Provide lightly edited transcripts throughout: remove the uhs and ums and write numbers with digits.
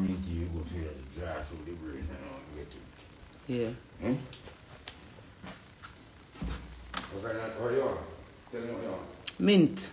mint you go to just dry through the brain and get it. Yeah. Hmm? Okay, that's what you are. Tell me what you are. Mint.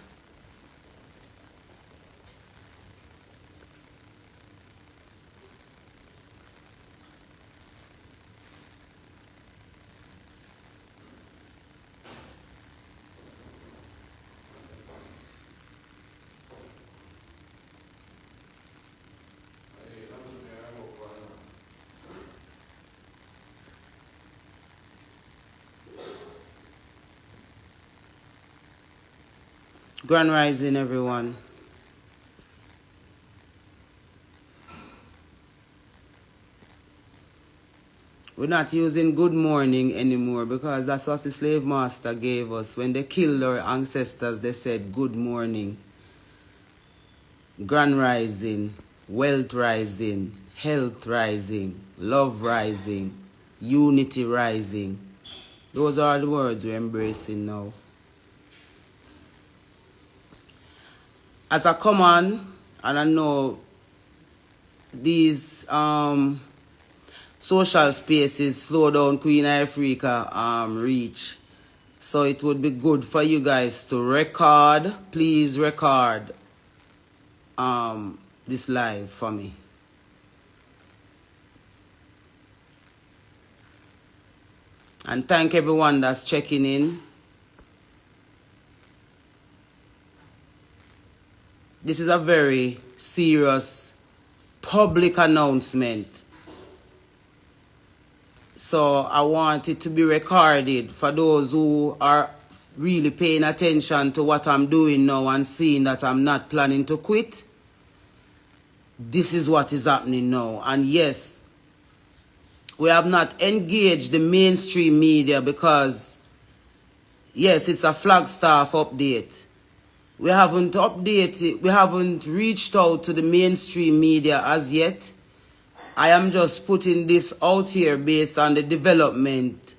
Grand Rising, everyone. We're not using good morning anymore because that's what the slave master gave us. When they killed our ancestors, they said good morning. Grand Rising, wealth rising, health rising, love rising, unity rising. Those are the words we're embracing now. As I come on, and I know these social spaces slow down Queen Ifrica reach. So it would be good for you guys to record, please record this live for me. And thank everyone that's checking in. This is a very serious public announcement. So I want it to be recorded for those who are really paying attention to what I'm doing now and seeing that I'm not planning to quit. This is what is happening now. And yes, we have not engaged the mainstream media because, yes, it's a Flagstaff update. We haven't updated, we haven't reached out to the mainstream media as yet. I am just putting this out here based on the development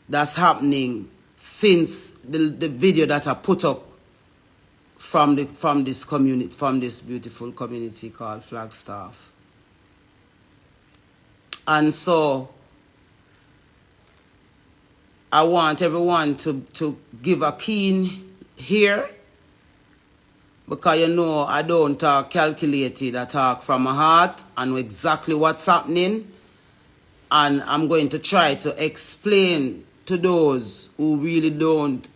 that's happening since the video that I put up from this community, from this beautiful community called Flagstaff. And so I want everyone to give a keen ear, because you know I don't talk calculated, I talk from my heart and exactly what's happening. And I'm going to try to explain to those who really don't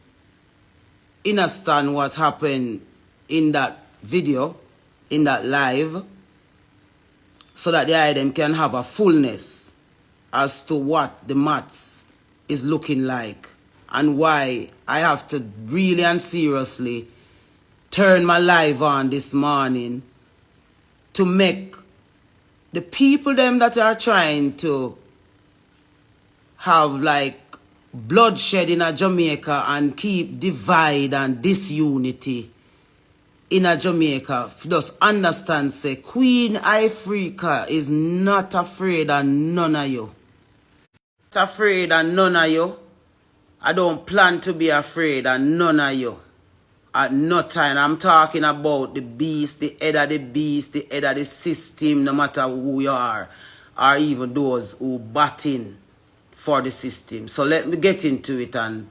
understand what happened in that video, in that live, so that them can have a fullness as to what the maths is looking like and why I have to really and seriously turn my live on this morning to make the people them that are trying to have like bloodshed in a Jamaica and keep divide and disunity in a Jamaica, just understand, say, Queen Ifrica is not afraid of none of you. Not afraid of none of you. I don't plan to be afraid of none of you. At no time. I'm talking about the beast, the head of the beast, the head of the system, no matter who you are, or even those who batting for the system. So let me get into it and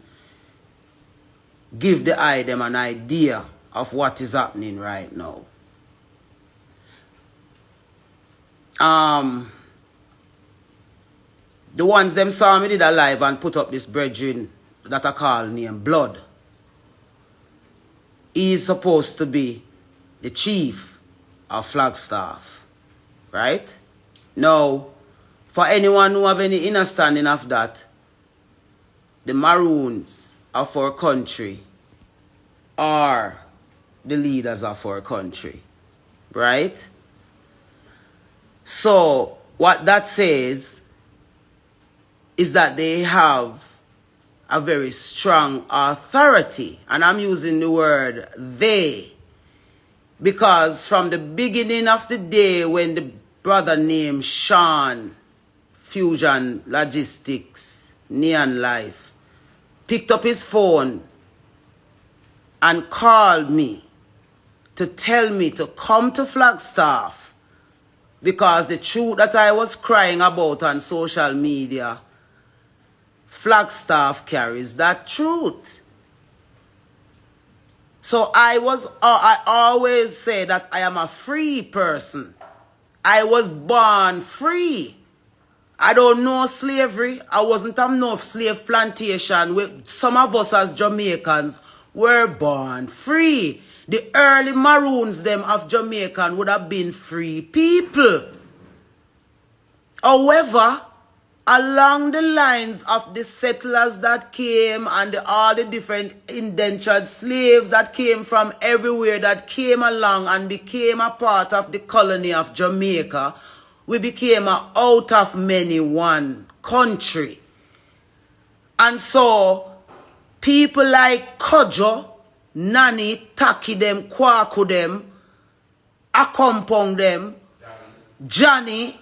give them an idea of what is happening right now. The ones them saw me did a live and put up this brethren that I call name Blood. He is supposed to be the chief of Flagstaff, right? Now, for anyone who have any understanding of that, the Maroons of our country are the leaders of our country, right? So, what that says is that they have a very strong authority. And I'm using the word they, because from the beginning of the day when the brother named Sean, Fusion Logistics, Neon Life, picked up his phone and called me to tell me to come to Flagstaff because the truth that I was crying about on social media, Flagstaff carries that truth. So I always say that I am a free person. I was born free. I don't know slavery. I wasn't on no slave plantation. Some of us as Jamaicans were born free. The early Maroons them of Jamaican would have been free people. However, along the lines of the settlers that came and all the different indentured slaves that came from everywhere that came along and became a part of the colony of Jamaica, we became a out of many one country. And so people like Kojo, Nani, Taki them, Kwaku them, Akompong them, Johnny,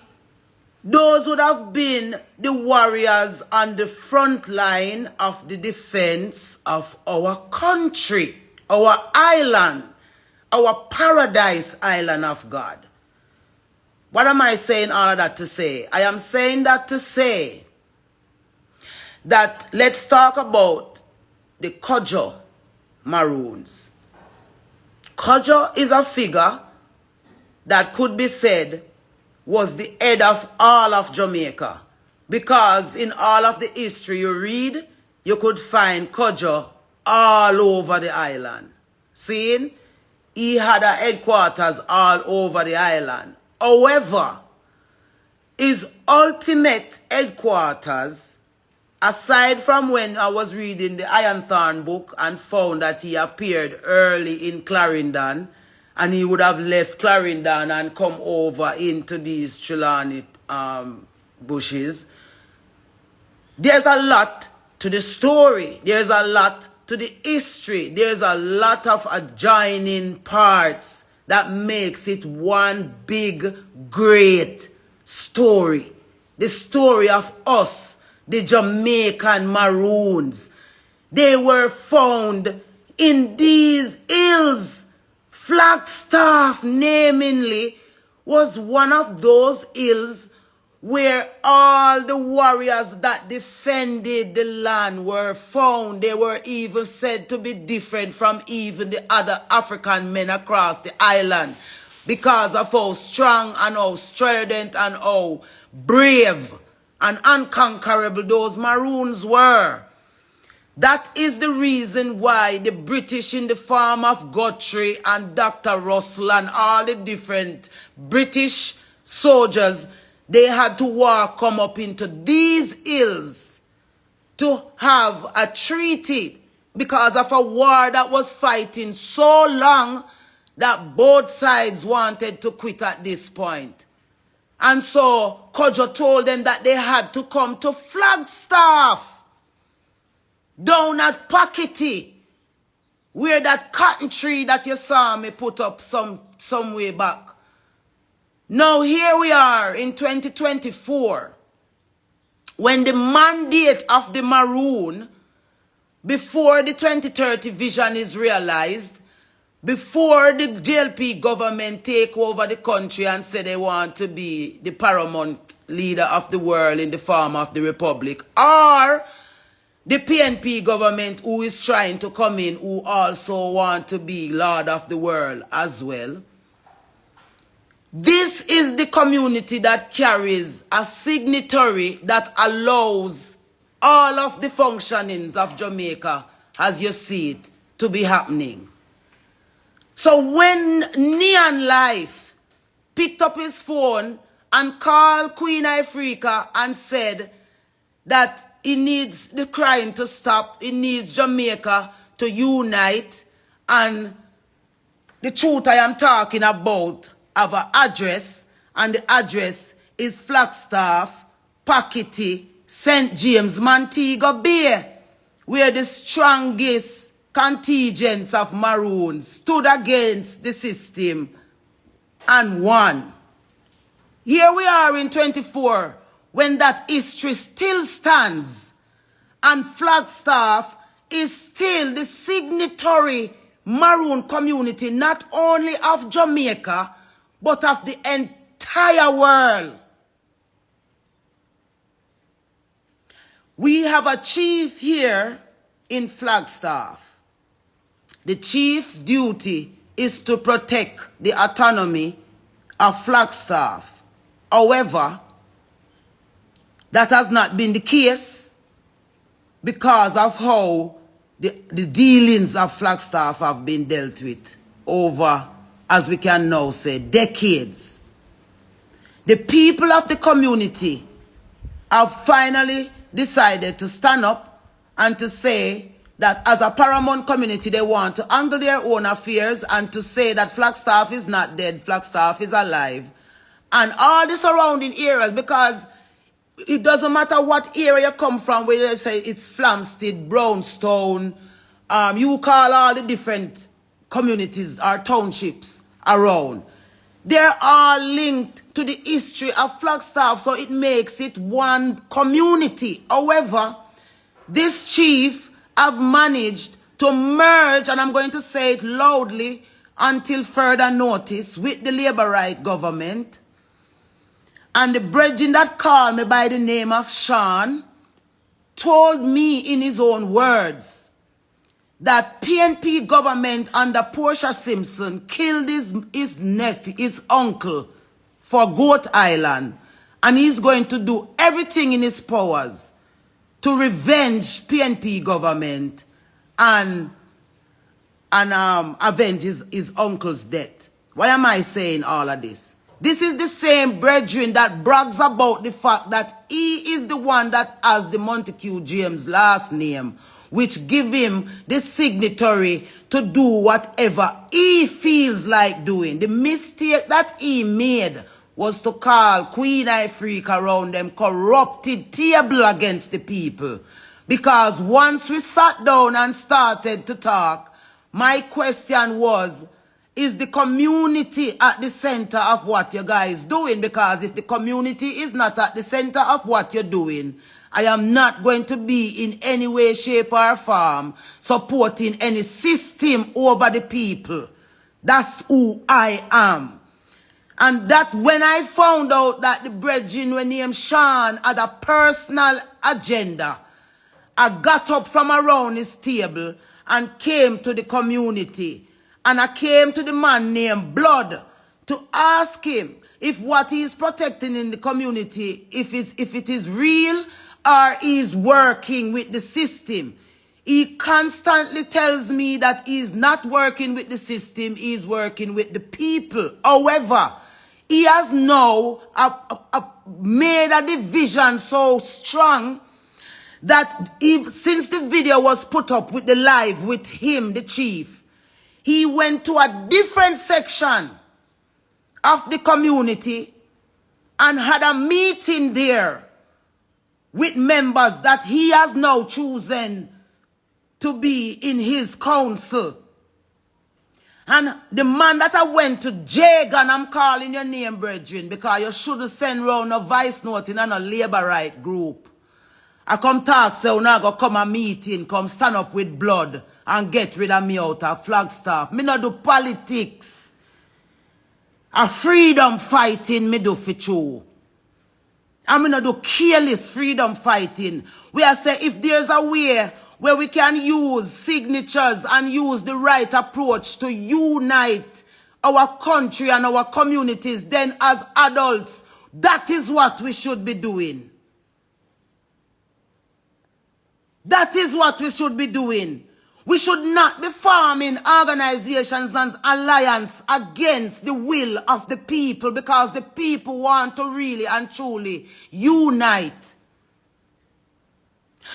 those would have been the warriors on the front line of the defense of our country, our island, our paradise island of God. What am I saying all of that to say? I am saying that to say that let's talk about the Kojo Maroons. Kojo is a figure that could be said was the head of all of Jamaica. Because in all of the history you read, you could find Kojo all over the island. Seeing? He had a headquarters all over the island. However, his ultimate headquarters, aside from when I was reading the Ironthorn book and found that he appeared early in Clarendon, and he would have left Clarendon and come over into these Trelawney bushes. There's a lot to the story. There's a lot to the history. There's a lot of adjoining parts that makes it one big, great story. The story of us, the Jamaican Maroons. They were found in these hills. Flagstaff, namely, was one of those hills where all the warriors that defended the land were found. They were even said to be different from even the other African men across the island because of how strong and how strident and how brave and unconquerable those Maroons were. That is the reason why the British in the form of Guthrie and Dr. Russell and all the different British soldiers, they had to come up into these hills to have a treaty because of a war that was fighting so long that both sides wanted to quit at this point. And so Kojo told them that they had to come to Flagstaff, down at Packety, where that cotton tree that you saw me put up some way back. Now here we are in 2024, when the mandate of the Maroon, before the 2030 vision is realized, before the JLP government take over the country and say they want to be the paramount leader of the world in the form of the Republic, or the PNP government who is trying to come in, who also want to be Lord of the world as well. This is the community that carries a signatory that allows all of the functionings of Jamaica, as you see it, to be happening. So when Neon Life picked up his phone and called Queen Ifrica and said that he needs the crime to stop, he needs Jamaica to unite, and the truth I am talking about have an address, and the address is Flagstaff, Packety, St. James, Montego Bay, where the strongest contingents of Maroons stood against the system and won. Here we are in 24, when that history still stands, and Flagstaff is still the signatory Maroon community, not only of Jamaica, but of the entire entire world. We have a chief here in Flagstaff. The chief's duty is to protect the autonomy of Flagstaff. However, that has not been the case because of how the dealings of Flagstaff have been dealt with over, as we can now say, decades. The people of the community have finally decided to stand up and to say that as a paramount community, they want to handle their own affairs and to say that Flagstaff is not dead, Flagstaff is alive. And all the surrounding areas, because it doesn't matter what area you come from, whether they say it's Flamstead, Brownstone, you call all the different communities or townships around. They're all linked to the history of Flagstaff, so it makes it one community. However, this chief have managed to merge, and I'm going to say it loudly until further notice, with the Labour Right government. And the brethren that called me by the name of Sean told me in his own words that PNP government under Portia Simpson killed his nephew, his uncle, for Goat Island. And he's going to do everything in his powers to revenge PNP government and avenge his uncle's death. Why am I saying all of this? This is the same brethren that brags about the fact that he is the one that has the Montague James last name, which give him the signatory to do whatever he feels like doing. The mistake that he made was to call Queen Ifrica around them corrupted table against the people. Because once we sat down and started to talk, my question was, is the community at the center of what you guys doing? Because if the community is not at the center of what you're doing, I am not going to be in any way, shape, or form supporting any system over the people. That's who I am. And that when I found out that the brethren were named Sean had a personal agenda, I got up from around his table and came to the community. And I came to the man named Blood to ask him if what he is protecting in the community, if it is real or he is working with the system. He constantly tells me that he is not working with the system, he is working with the people. However, he has now made a division so strong that since the video was put up with the live with him, the chief, he went to a different section of the community and had a meeting there with members that he has now chosen to be in his council. And the man that I went to, Jagan, I'm calling your name, brethren, because you shouldn't send round a voice note in a Labour Right group. I come talk, say, so now go come a meeting, come stand up with Blood and get rid of me out of Flagstaff. Me not do politics. A freedom fighting me do for true. I me not do careless freedom fighting. We are say if there's a way where we can use signatures and use the right approach to unite our country and our communities, then as adults, that is what we should be doing. That is what we should be doing. We should not be forming organizations and alliances against the will of the people, because the people want to really and truly unite.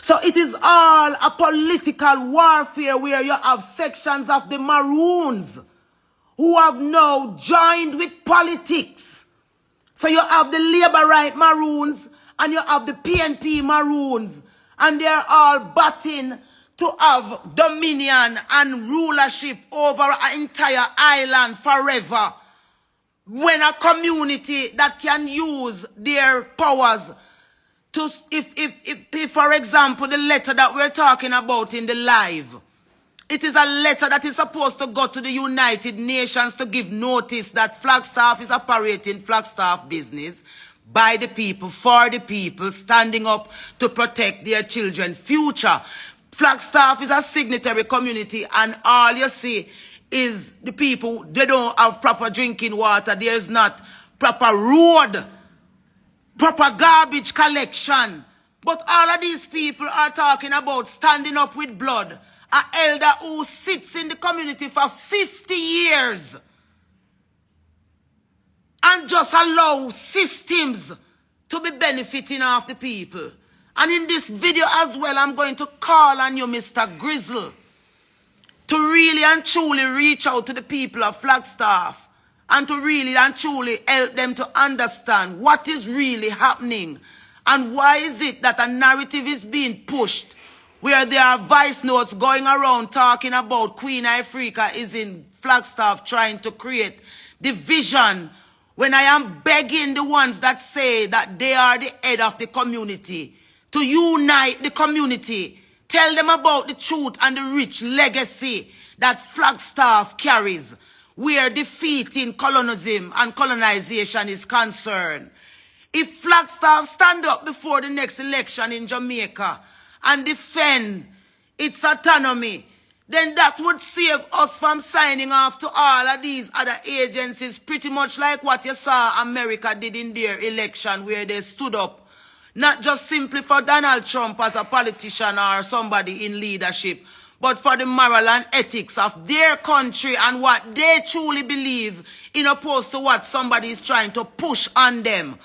So it is all a political warfare where you have sections of the Maroons who have now joined with politics. So you have the Labour Right Maroons and you have the PNP Maroons, and they're all batting to have dominion and rulership over an entire island forever. When a community that can use their powers to, if for example, the letter that we're talking about in the live, It is a letter that is supposed to go to the United Nations to give notice that Flagstaff is operating Flagstaff business by the people, for the people, standing up to protect their children's future. Flagstaff is a signatory community, and all you see is the people, they don't have proper drinking water. There's not proper road, proper garbage collection. But all of these people are talking about standing up with blood. An elder who sits in the community for 50 years and just allow systems to be benefiting of the people. And in this video as well, I'm going to call on you, Mr. Grizzle, to really and truly reach out to the people of Flagstaff and to really and truly help them to understand what is really happening and why is it that a narrative is being pushed where there are voice notes going around talking about Queen Ifrica is in Flagstaff trying to create division, when I am begging the ones that say that they are the head of the community to unite the community, tell them about the truth and the rich legacy that Flagstaff carries, where defeating colonialism and colonization is concerned. If Flagstaff stand up before the next election in Jamaica and defend its autonomy, then that would save us from signing off to all of these other agencies, pretty much like what you saw America did in their election, where they stood up, not just simply for Donald Trump as a politician or somebody in leadership, but for the moral and ethics of their country and what they truly believe, in opposed to what somebody is trying to push on them.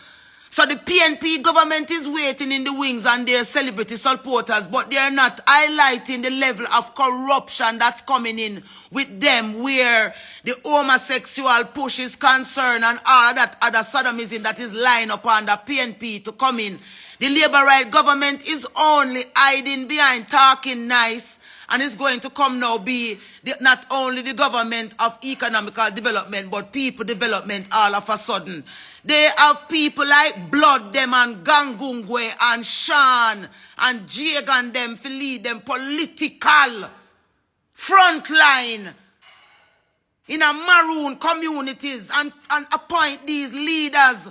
So the PNP government is waiting in the wings on their celebrity supporters, but they are not highlighting the level of corruption that's coming in with them, where the homosexual push is concerned and all that other sodomism that is lying upon the PNP to come in. The Labour right government is only hiding behind talking nice, and it's going to come now be not only the government of economical development, but people development all of a sudden. They have people like Blood them and Gangungwe and Sean and Jagan them to lead them political frontline in a maroon communities and appoint these leaders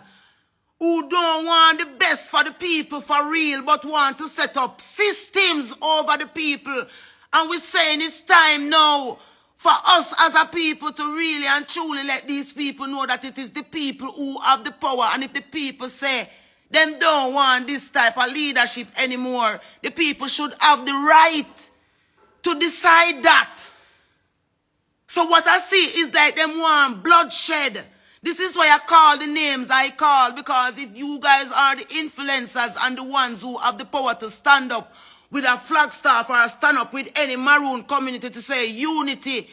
who don't want the best for the people for real, but want to set up systems over the people. And we're saying it's time now for us as a people to really and truly let these people know that it is the people who have the power. And if the people say them don't want this type of leadership anymore, the people should have the right to decide that. So what I see is that them want bloodshed. This is why I call the names I call, because if you guys are the influencers and the ones who have the power to stand up with a Flagstaff or stand up with any maroon community to say unity,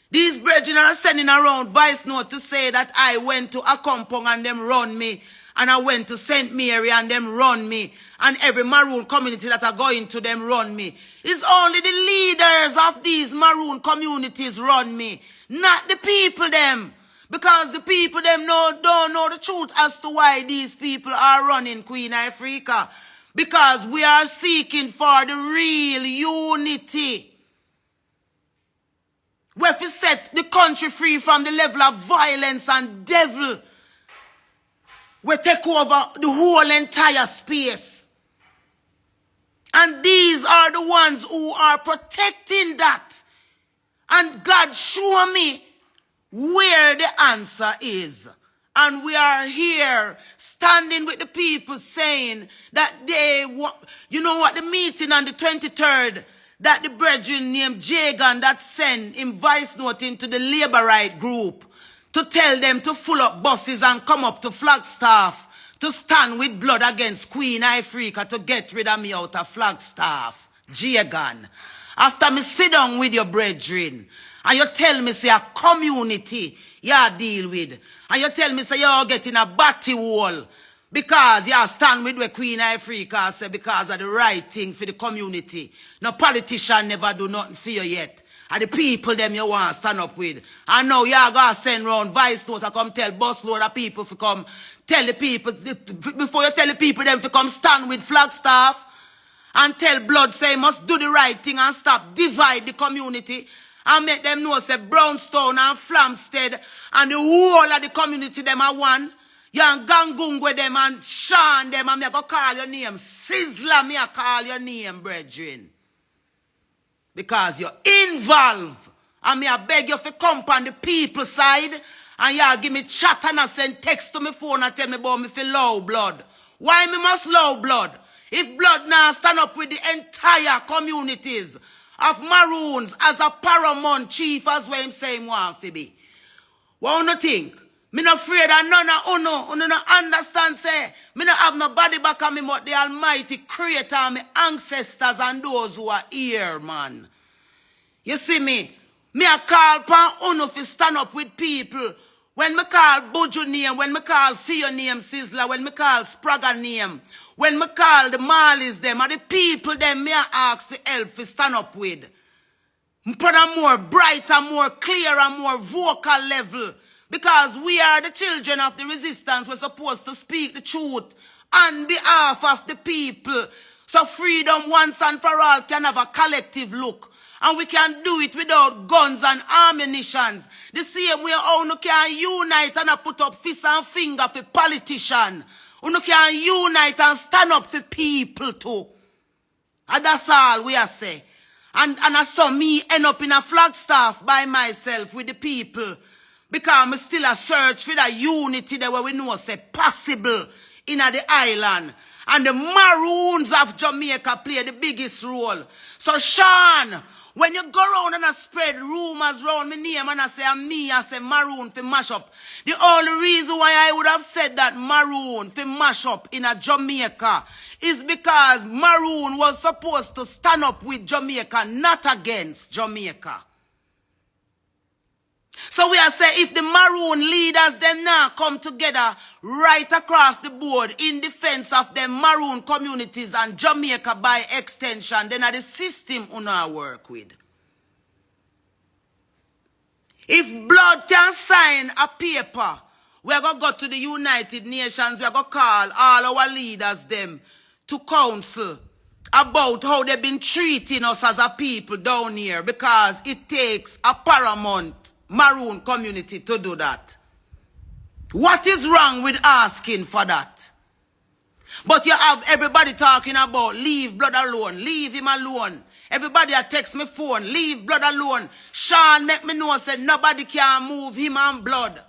these brethren are sending around voice note to say that I went to Akompong and them run me, and I went to St. Mary and them run me, and every maroon community that are going to them run me. It's only the leaders of these maroon communities run me, not the people them. Because the people them don't know the truth as to why these people are running Queen Ifrica. Because we are seeking for the real unity. We have to set the country free from the level of violence and devil. We take over the whole entire space. And these are the ones who are protecting that. And God show me where the answer is. And we are here standing with the people saying that they want, you know what, the meeting on the 23rd, that the brethren named Jagan that sent him voice note into the Labour right group to tell them to full up buses and come up to Flagstaff to stand with blood against Queen Ifrica to get rid of me out of Flagstaff. Jagan. After me sit down with your brethren, and you tell me, say, a community you deal with. And you tell me, say, you're getting a batty wall because you stand with the Queen Ifrica, say, because of the right thing for the community. No politician never do nothing for you yet. And the people them you want to stand up with. And now you're going to send round voice note to come tell busload of people to come tell the people, before you tell the people them to come stand with Flagstaff. and tell blood say must do the right thing and stop divide the community and make them know say Brownstone and Flamstead and the whole of the community them are one. You and Gangung with them and Sean them and me go call your name. Sizzler me a call your name, brethren. Because you're involved. And me I beg you to come on the people side and y'all give me chat and send text to my phone and tell me about me for low blood. Why me must low blood? If blood now stand up with the entire communities of Maroons as a paramount chief as what him say him want to be. What you think? Me not afraid that none of uno no understand say, me not have nobody back on me but the Almighty Creator and my ancestors and those who are here, man. You see me? Me a call pan uno to stand up with people. When me call Buju name, when me call Fio name Sizzler, when me call Spragga name, when me call the Marleys them, and the people them me a ask for help to stand up with. Put a more brighter, more clear, and more vocal level. Because we are the children of the resistance. We're supposed to speak the truth on behalf of the people. So freedom once and for all can have a collective look. And we can do it without guns and ammunitions. The same way how you can unite and put up fist and finger for politicians. You can unite and stand up for people too. And that's all we are say. And I saw me end up in a Flagstaff by myself with the people. Because I'm still a search for that unity that we know say possible in the island. And the Maroons of Jamaica play the biggest role. So Sean, when you go around and I spread rumors around my name and I say Maroon for mash up. The only reason why I would have said that Maroon for mash up in a Jamaica is because Maroon was supposed to stand up with Jamaica, not against Jamaica. So we are saying if the Maroon leaders them now come together right across the board in defense of the Maroon communities and Jamaica by extension, then are the system we now work with. If blood can sign a paper, we are going to go to the United Nations, we are going to call all our leaders them to counsel about how they've been treating us as a people down here because it takes a paramount Maroon community to do that. What is wrong with asking for that? But you have everybody talking about leave blood alone, leave him alone. Everybody that text me phone, leave blood alone. Sean make me know say nobody can move him and blood.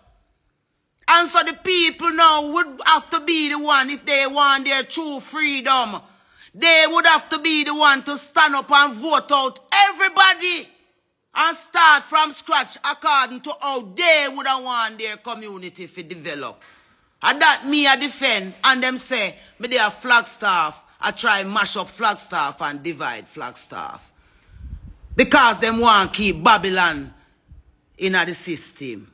And so the people now would have to be the one if they want their true freedom. They would have to be the one to stand up and vote out everybody. And start from scratch according to how they would have want their community to develop. And that me I defend and them say, me they are Flagstaff, I try mash up Flagstaff and divide Flagstaff. Because them want keep Babylon in the system.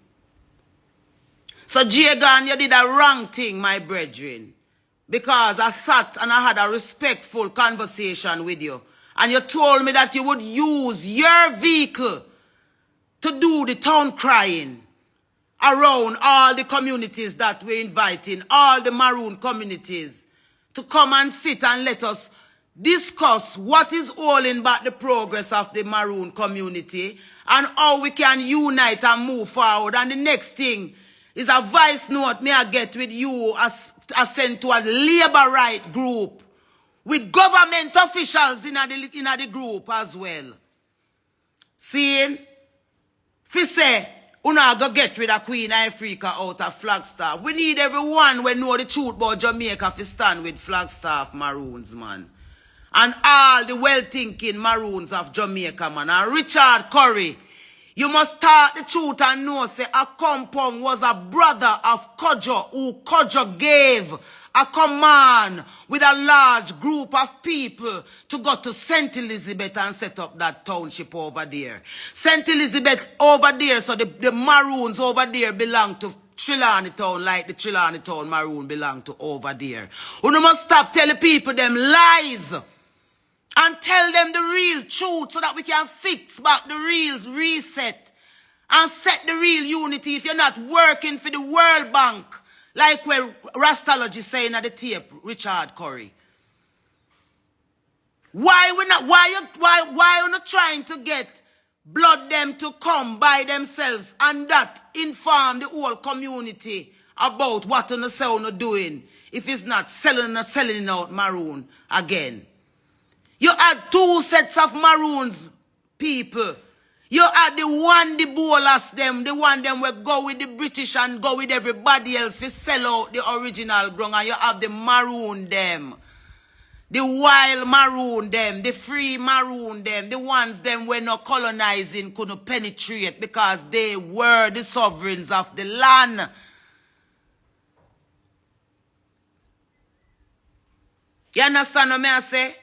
So Jagan, you did a wrong thing, my brethren. Because I sat and I had a respectful conversation with you. And you told me that you would use your vehicle to do the town crying around all the communities that we're inviting, all the Maroon communities, to come and sit and let us discuss what is holding back the progress of the Maroon community and how we can unite and move forward. And the next thing is a voice note may I get with you as sent to a labor right group. With government officials in the group as well. Seeing? Fi say, una go get with a Queen Africa out of Flagstaff. We need everyone who know the truth about Jamaica to stand with Flagstaff Maroons, man. And all the well-thinking Maroons of Jamaica, man. And Richard Curry, you must talk the truth and know, say, Akompong was a brother of Kojo, who Kojo gave a command with a large group of people to go to St. Elizabeth and set up that township over there. St. Elizabeth over there, so the Maroons over there belong to Trelawney Town, like the Trelawney Town Maroon belong to over there. You must stop telling people them lies and tell them the real truth so that we can fix back the real reset and set the real unity. If you're not working for the World Bank, like where Rastology saying at the tape, Richard Curry. Why you not trying to get blood them to come by themselves and that inform the whole community about what you say you doing if it's not selling out maroon again? You had 2 sets of maroons, people. You had the bowlers them, the one them will go with the British and go with everybody else to sell out the original ground, and you have the maroon them. The wild maroon them, the free maroon them, the ones them were not colonizing couldn't penetrate because they were the sovereigns of the land. You understand what I say?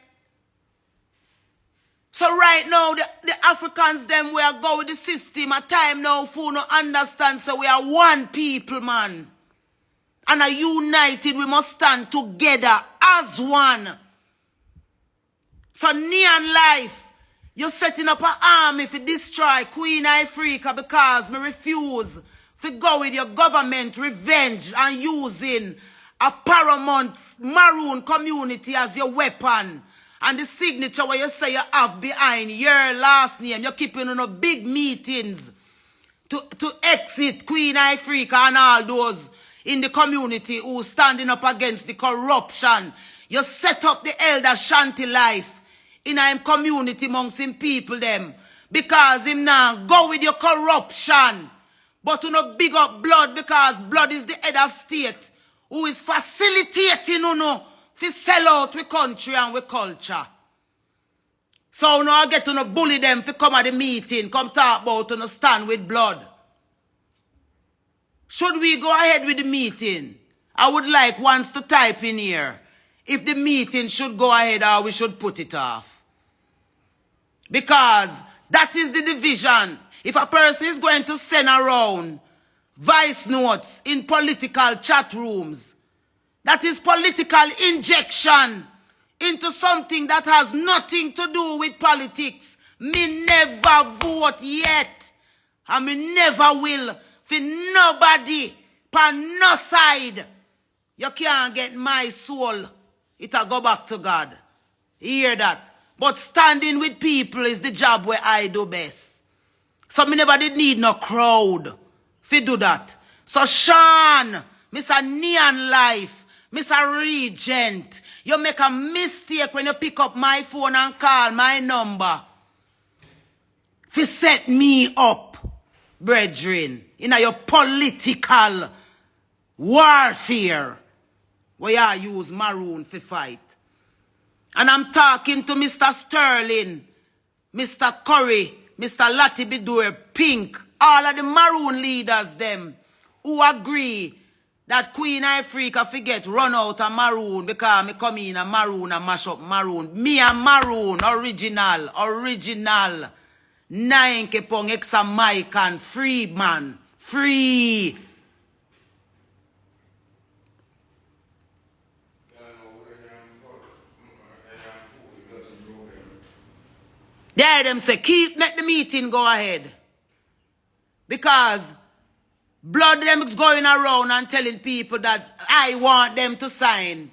So right now, the Africans them we are go with the system. A time now for no understand. So we are one people, man. And are united, we must stand together as one. So Neon Life, you're setting up an army to destroy Queen Ifrica because me refuse to go with your government revenge and using a paramount maroon community as your weapon. And the signature where you say you have behind your last name, you're keeping on big meetings to exit Queen Ifrica and all those in the community who standing up against the corruption. You set up the Elder Shanty Life in a community amongst him people them. Because him now go with your corruption. But you know big up blood because blood is the head of state who is facilitating to sell out we country and we culture. So now I get to bully them to come at the meeting, come talk about to stand with blood. Should we go ahead with the meeting? I would like once to type in here if the meeting should go ahead or we should put it off. Because that is the division. If a person is going to send around voice notes in political chat rooms, that is political injection into something that has nothing to do with politics. Me never vote yet. And me never will for nobody on no side. You can't get my soul. It'll go back to God. You hear that? But standing with people is the job where I do best. So me never did need no crowd to do that. So Sean, Mr. Neon Life, Mr. Regent, you make a mistake when you pick up my phone and call my number. To set me up, brethren, in your political warfare where you use maroon to fight. And I'm talking to Mr. Sterling, Mr. Curry, Mr. Latibidur, Pink, all of the maroon leaders them who agree that Queen Ifrica forget run out a maroon because me come in a maroon and mash up maroon. Me a maroon, original. 9 kepong exa Mike and free man. Free. There them say, let the meeting go ahead. Because blood them is going around and telling people that I want them to sign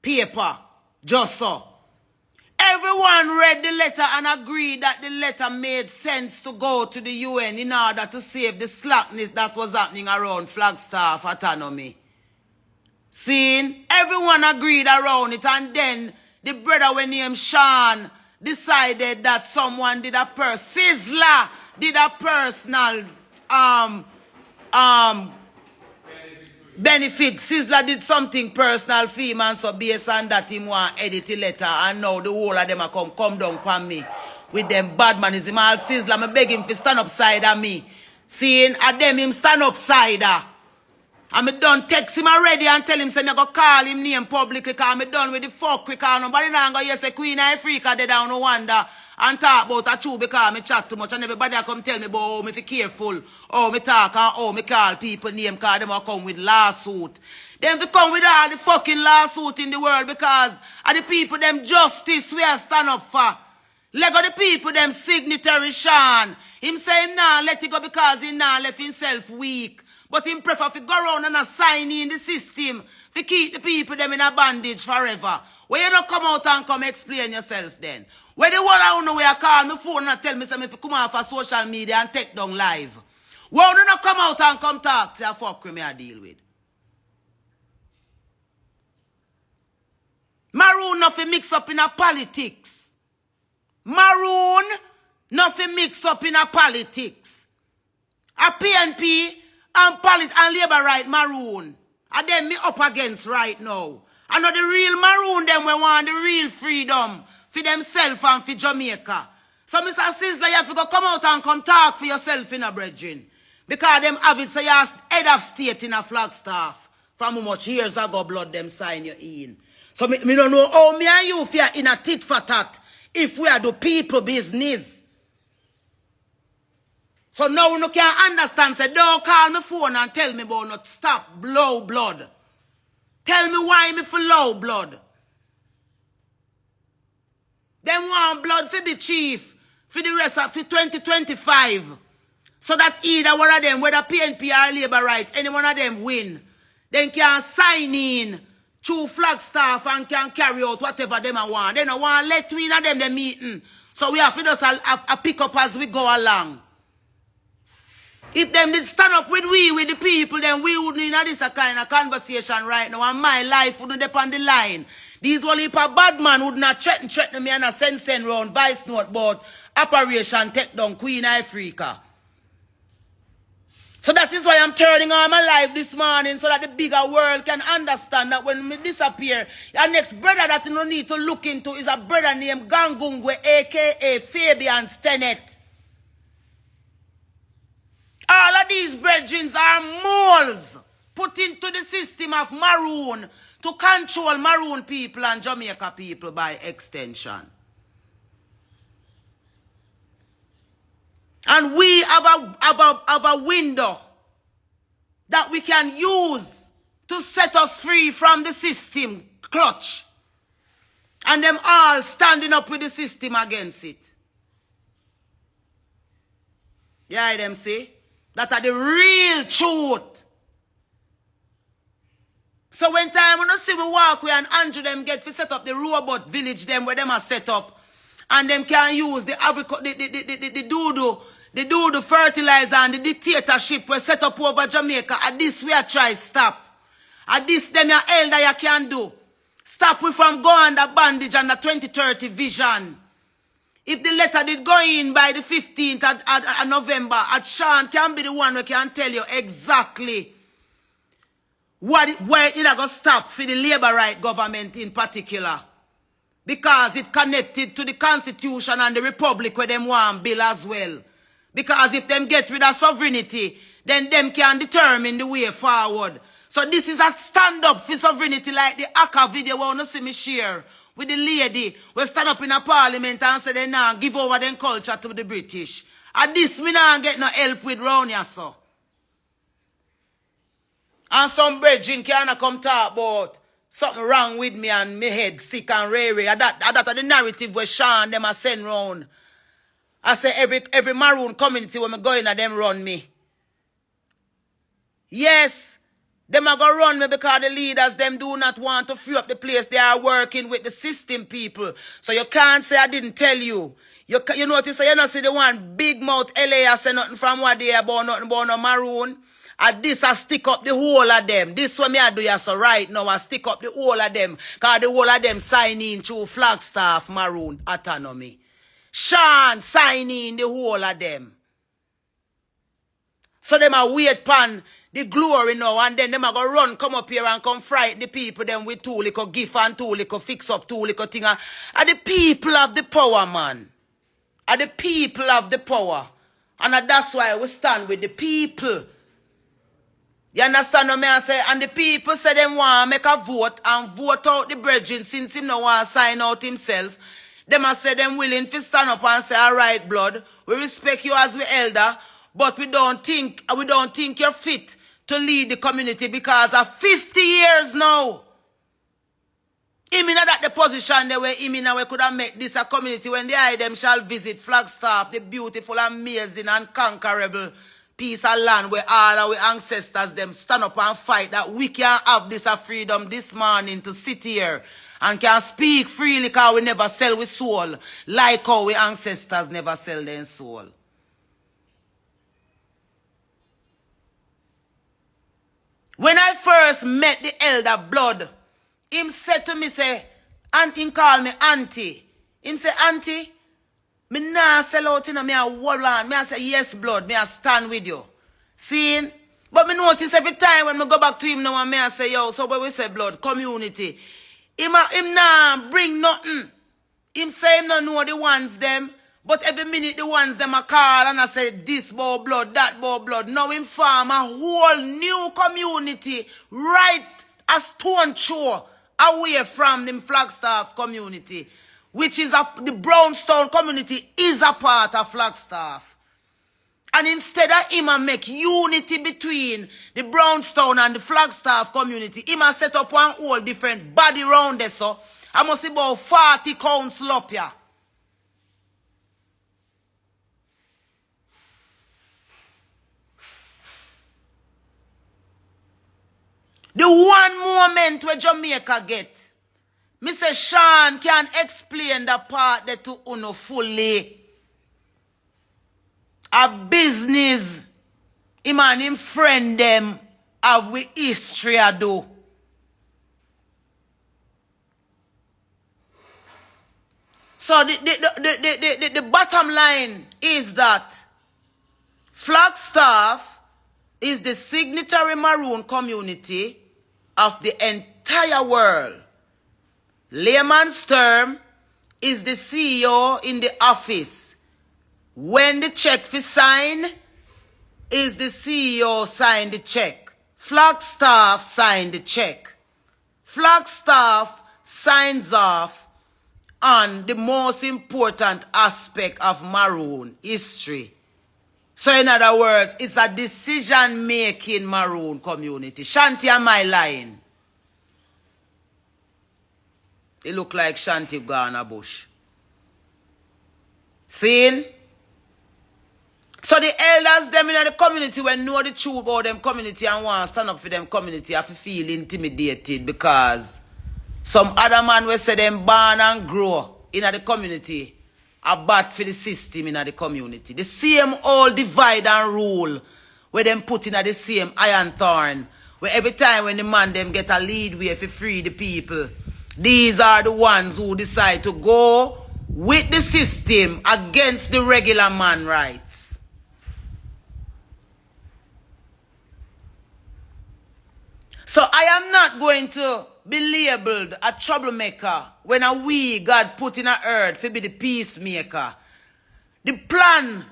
paper. Just so. Everyone read the letter and agreed that the letter made sense to go to the UN in order to save the slackness that was happening around Flagstaff autonomy. See? Everyone agreed around it, and then the brother when named Sean decided that someone did a Sizzla did a personal benefit. Sizzla did something personal for him, and so based on that him want edit the letter, and now the whole of them are come down from me with them bad manism. All Sizzla, me beg him to stand upside of me. Seeing at them him stand upside her. And me done text him already and tell him say me go call him name publicly because me done with the fuck because nobody now go yes say Queen Ifrica dead down no wonder and talk about a true because me chat too much and everybody come tell me about oh me fi careful, oh me talk and oh me call people name because them will come with lawsuit. Them fi come with all the fucking lawsuit in the world because of the people them justice we are stand up for. Lego the people them signatory Sean. Him say him nah let it go because he nah left himself weak. But him prefer to go around and assign in the system To keep the people them in a bondage forever. When you don't come out and come explain yourself then. When the one I don't know where I call me phone and tell me something if you come out for social media and take down live. Why do not come out and come talk to a fuck with me I deal with? Maroon nothing mix up in a politics. Maroon nothing mix up in a politics. A PNP and Labour right Maroon. And them me up against right now. I know the real Maroon them we want the real freedom for themselves and for Jamaica. So Mr. Sizzler, you have to go come out and come talk for yourself in a brethren. Because them have it say you're head of state in a Flagstaff. From how much years ago blood them sign you in. So me don't know how me and you fear in a tit for tat if we are do people business. So now you can't understand. Say, don't call me phone and tell me about not stop blow blood. Tell me why me for low blood. Them want blood for the chief for the rest of 2025. So that either one of them, whether PNP or Labour right, any one of them win. Then can sign in through Flagstaff and can carry out whatever them want. They don't want to let we in them the meeting. So we have to just a pick up as we go along. If them did stand up with the people, then we wouldn't in this kind of conversation right now. And my life wouldn't depend on the line. These whole heap of bad man would not threaten me and a send round vice note about Operation Take Down Queen Africa. So that is why I'm turning on my life this morning so that the bigger world can understand that when we disappear, your next brother that you don't need to look into is a brother named Gangungwe, a.k.a. Fabian Stennett. All of these brethren are moles put into the system of Maroon to control Maroon people and Jamaica people by extension. And we have a window that we can use to set us free from the system clutch. And them all standing up with the system against it. Yeah, them see? That are the real truth. So when time when you see we walk with and Andrew them get to set up the robot village them where them are set up. And them can use the doodoo fertilizer and the dictatorship we set up over Jamaica. At this we are try stop. At this them your elder you can do. Stop we from going under bondage and the 2030 vision. If the letter did go in by the 15th of November, at Sean can be the one who can tell you exactly where it going to stop for the Labour right government in particular. Because it connected to the Constitution and the Republic where them want bill as well. Because if them get rid of sovereignty, then them can determine the way forward. So this is a stand-up for sovereignty like the Akka video where you see me share with the lady who stand up in a parliament and say they now give over their culture to the British. And this me now get no help with round here, so. And some brethren can't come talk about something wrong with me and me head sick and rare. That the narrative where Sean them a send round. I say every Maroon community when me go in and them run me. Yes, them are going to run me because the leaders them do not want to free up the place. They are working with the system people. So you can't say I didn't tell you. You notice you don't see the one big mouth LA say nothing from what they about nothing about no Maroon. And this I stick up the whole of them. This what me I do so right now. I stick up the whole of them. Because the whole of them sign in through Flagstaff Maroon autonomy. Sean sign in the whole of them. So them a wait pan the glory now and then them a go run come up here and come frighten the people them with too little gift and too little fix up too little thing. Are the people of the power, man. Are the people of the power. And that's why we stand with the people. You understand what I say? And the people say them want to make a vote and vote out the brethren since him no want to sign out himself. Them a say them willing to stand up and say, all right, blood, we respect you as we elder, but we don't think you're fit to lead the community because of 50 years now. Him in that the position they were him in we could have made this a community when the them shall visit Flagstaff, the beautiful, amazing, and conquerable piece of land where all our ancestors them stand up and fight that we can have this freedom this morning to sit here and can speak freely because we never sell we soul like how we ancestors never sell their soul. When I first met the elder Blood, him said to me, say, him call me auntie. Him say, auntie, me nah sell out in me a hold on. Me I say, yes, Blood, me I stand with you. See? But me notice every time when me go back to him now and me I say, yo, so when we say Blood, community, him nah bring nothing. Him say him no know the ones them, but every minute the ones them a call and I say, this bow Blood, that bow Blood. Now him form a whole new community right a stone throw away from the Flagstaff community, which is the Brownstown community is a part of Flagstaff. And instead of him a make unity between the Brownstown and the Flagstaff community, him a set up one whole different body round there, so I must see about 40 council up here. The one moment where Jamaica get, Mr. Sean can explain the part that to uno fully. A business, him and him friend them have we history a do. So the bottom line is that Flagstaff is the signatory Maroon community of the entire world. Layman Sturm is the CEO in the office. When the check for sign, is the CEO sign the check. Flagstaff sign the check. Flagstaff signs off on the most important aspect of Maroon history. So in other words, it's a decision-making Maroon community. Shanti, am I lying? It look like Shanti Ghana Bush. Seeing? So the elders them in the community when know the truth about them community and want to stand up for them community have to feel intimidated because some other man will say them born and grow in the community a bat for the system in the community. The same old divide and rule where them put in the same iron thorn where every time when the man them get a lead way to free the people, these are the ones who decide to go with the system against the regular man rights. So I am not going to be labeled a troublemaker when we, God, put in a earth to be the peacemaker. The plan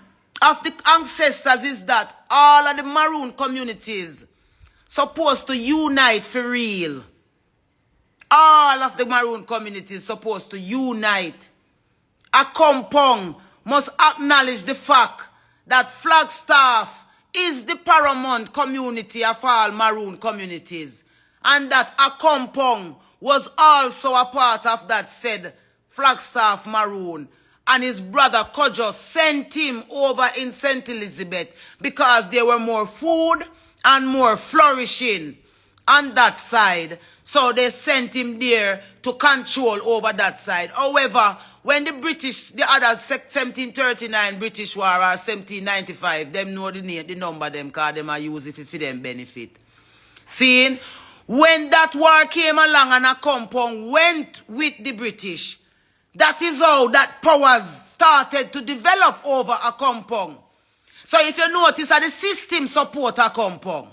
of the ancestors is that all of the Maroon communities supposed to unite for real. All of the Maroon communities supposed to unite. A compound must acknowledge the fact that Flagstaff is the paramount community of all Maroon communities, and that a compound was also a part of that said Flagstaff Maroon, and his brother Kojo sent him over in St. Elizabeth because there were more food and more flourishing on that side, so they sent him there to control over that side. However, when the British, the other 1739 British war or 1795, them know the number them because them are use it for them benefit. See, when that war came along and a compound went with the British, that is how that powers started to develop over a compound. So if you notice that the system support a compound,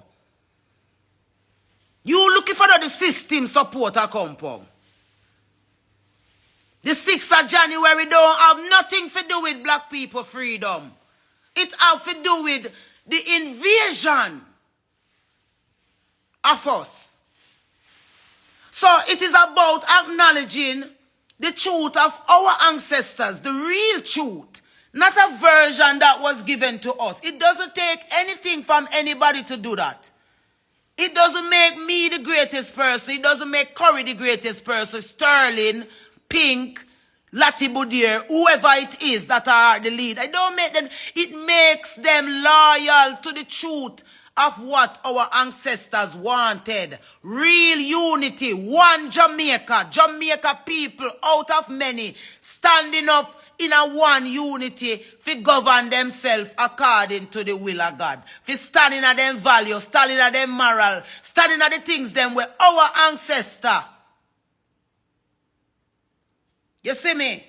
you looking for the system support a compound. The 6th of January don't have nothing to do with black people freedom. It have to do with the invasion of us. So it is about acknowledging the truth of our ancestors, the real truth, not a version that was given to us. It doesn't take anything from anybody to do that. It doesn't make me the greatest person. It doesn't make Corey the greatest person. Sterling, Pink, Lati Budir, whoever it is that are the lead. I don't make them, it makes them loyal to the truth of what our ancestors wanted. Real unity, one Jamaica, Jamaica people out of many, standing up in a one unity for govern themselves according to the will of God. For standing at them values, standing at them moral, standing at the things them where our ancestor. You see me?